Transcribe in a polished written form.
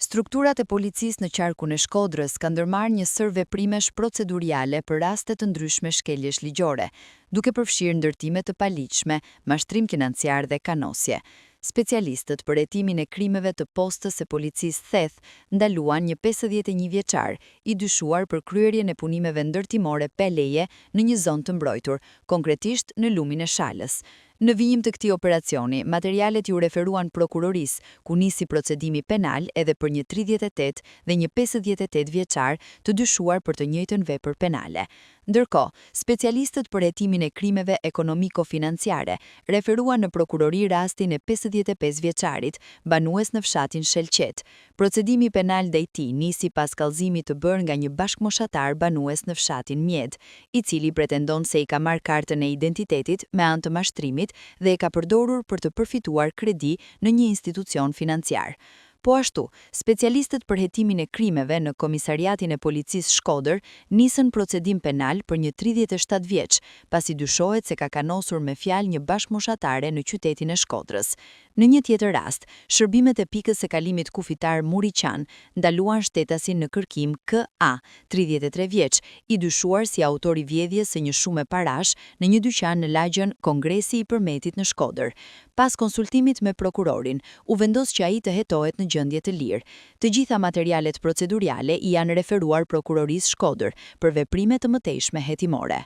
Strukturat e policisë në qarkun e Shkodrës kanë ndërmarrë një sër veprimesh proceduriale për raste të ndryshme shkeljesh ligjore, duke përfshirë ndërtime të paligjshme, mashtrim financiar dhe kanosje. Specialistët për hetimin e krimeve të postës së policisë Theth ndaluan një 51 vjeçar i dyshuar për kryerjen e punimeve ndërtimore pa leje në një zonë të mbrojtur, konkretisht në lumin e Shalës. Në vijim të këtij operacioni, materialet ju referuan prokurorisë, ku nisi procedimi penal edhe për një 38 dhe një 58 vjeçar të dyshuar për të njëjtën vepër penale. Ndërkohë, specialistët për hetimin e krimeve ekonomiko-financiare referuan në prokurori rastin e 55 vjeçarit, banues në fshatin Shelqet. Procedimi penal ndaj tij nisi pas kallëzimit të bërë nga një bashkëmoshatar banues në fshatin Mjed, i cili pretendon se i ka marrë kartën e identitetit me anë të mashtrimit dhe e ka përdorur për të përfituar kredi në një institucion financiar. Po ashtu, specialistët për hetimin e krimeve në Komisariatin e Policisë Shkodër nisën procedim penal për një 37 vjeç, pasi dyshohet se ka kanosur me fjalë një bashkëmoshatare në qytetin e Shkodrës. Në një tjetër rast, shërbimet e pikës së kalimit kufitar Muriqan ndaluan shtetasin në kërkim K.A., 33 vjeç, i dyshuar si autori vjedhjes së një shume parash në një dyqan në lagjen Kongresi i Përmetit në Shkodër. Pas konsultimit me prokurorin, u vendos që ai të hetohet në gjendje të lirë. Të gjitha materialet proceduriale i janë referuar prokurorisë Shkodër për veprime të mëtejshme hetimore.